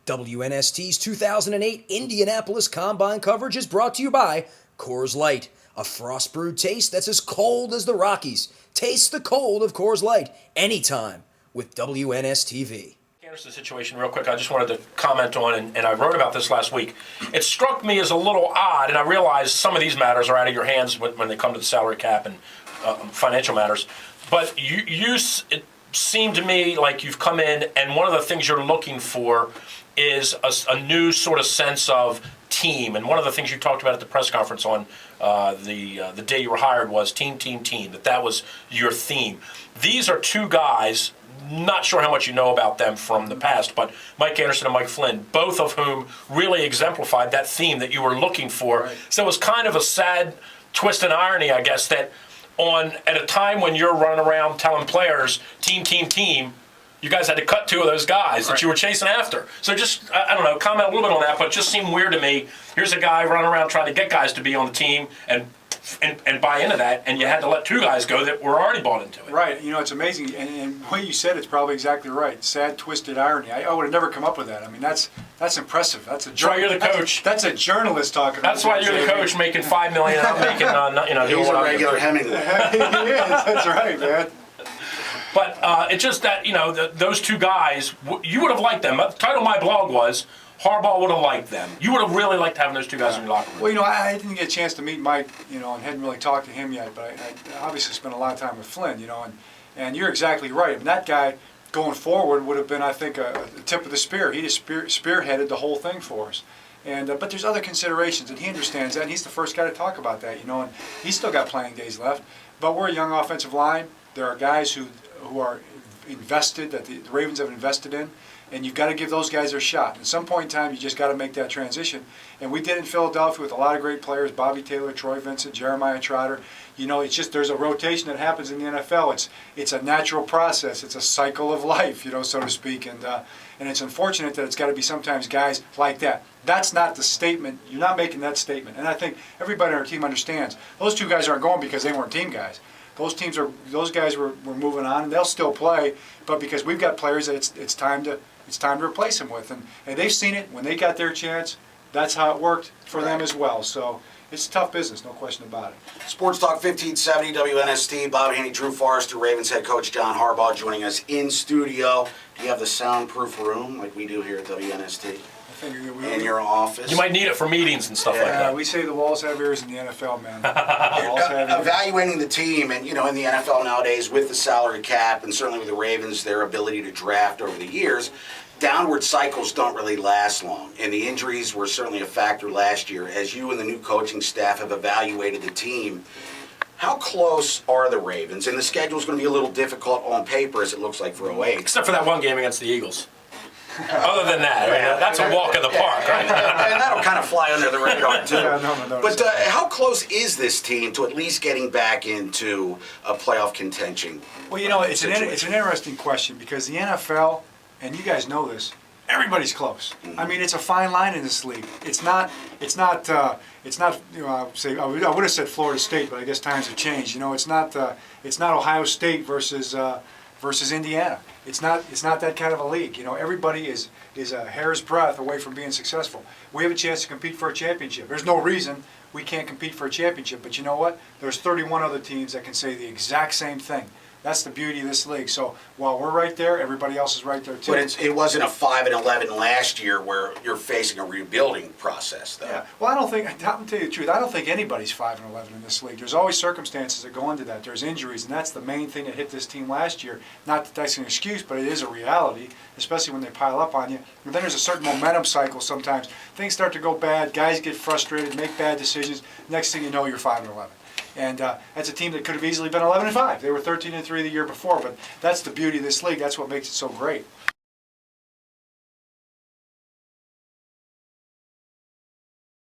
WNST's 2008 Indianapolis Combine coverage is brought to you by Coors Light, a frost-brewed taste that's as cold as the Rockies. Taste the cold of Coors Light anytime with WNSTV. Anderson situation real quick I just wanted to comment on, and I wrote about this last week. It struck me as a little odd, and I realize some of these matters are out of your hands when they come to the salary cap and financial matters, but it seemed to me like you've come in and one of the things you're looking for is a new sort of sense of team, and one of the things you talked about at the press conference on the day you were hired was team, that was your theme. These are two guys, not sure how much you know about them from the past, but Mike Anderson and Mike Flynn, both of whom really exemplified that theme that you were looking for. Right. So it was kind of a sad twist and irony, I guess, that at a time when you're running around telling players, team, you guys had to cut two of those guys that you were chasing after. So just, I don't know, comment a little bit on that, but it just seemed weird to me. Here's a guy running around trying to get guys to be on the team and buy into that, and you had to let two guys go that were already bought into it. Right. You know, it's amazing. And the way you said it's probably exactly right. Sad, twisted irony. I would have never come up with that. I mean, that's impressive. That's why you're the coach. That's a journalist talking. That's why you're the coach making $5 million. I'm making, He's a regular Hemingway. He is. That's right, man. But it's just that, those two guys, you would have liked them. The title of my blog was, Harbaugh would have liked them. You would have really liked having those two guys in your locker room. Well, I didn't get a chance to meet Mike, and hadn't really talked to him yet, but I obviously spent a lot of time with Flynn, and you're exactly right. I mean, that guy going forward would have been, I think, a tip of the spear. He just spearheaded the whole thing for us. And but there's other considerations, and he understands that, and he's the first guy to talk about that, and he's still got playing days left. But we're a young offensive line. There are guys who are invested, that the Ravens have invested in, and you've got to give those guys their shot. At some point in time, you just got to make that transition. And we did in Philadelphia with a lot of great players, Bobby Taylor, Troy Vincent, Jeremiah Trotter. It's just there's a rotation that happens in the NFL. It's a natural process. It's a cycle of life, so to speak. And it's unfortunate that it's got to be sometimes guys like that. That's not the statement. You're not making that statement. And I think everybody on our team understands. Those two guys aren't going because they weren't team guys. Those guys were moving on, and they'll still play, but because we've got players that it's time to replace them with, and they've seen it when they got their chance. That's how it worked for them as well. So it's tough business, no question about it. Sports Talk 1570 WNST. Bob Haynie, Drew Forrester, Ravens head coach John Harbaugh joining us in studio. Do you have the soundproof room like we do here at WNST? In your office. You might need it for meetings and stuff like that. Yeah, we say the walls have ears in the NFL, man. Walls have ears. Evaluating the team, and in the NFL nowadays with the salary cap, and certainly with the Ravens, their ability to draft over the years, downward cycles don't really last long, and the injuries were certainly a factor last year. As you and the new coaching staff have evaluated the team, how close are the Ravens? And the schedule's going to be a little difficult on paper, as it looks like for 08. Except for that one game against the Eagles. Other than that, that's a walk in the park, right? And that'll kind of fly under the radar, too. No. But how close is this team to at least getting back into a playoff contention? Well, it's an interesting question, because the NFL, and you guys know this, everybody's close. Mm-hmm. I mean, it's a fine line in this league. It's not. I would have said Florida State, but I guess times have changed. It's not Ohio State versus Indiana. It's not that kind of a league. Everybody is a hair's breadth away from being successful. We have a chance to compete for a championship. There's no reason we can't compete for a championship. But you know what? There's 31 other teams that can say the exact same thing. That's the beauty of this league. So while we're right there, everybody else is right there too. But it wasn't a 5-11 last year where you're facing a rebuilding process, though. Yeah. Well, I'll tell you the truth. I don't think anybody's 5-11 in this league. There's always circumstances that go into that. There's injuries, and that's the main thing that hit this team last year. Not that that's an excuse, but it is a reality, especially when they pile up on you. And then there's a certain momentum cycle sometimes. Things start to go bad. Guys get frustrated, make bad decisions. Next thing you know, you're 5-11. And that's a team that could have easily been 11-5. They were 13-3 the year before, but that's the beauty of this league. That's what makes it so great.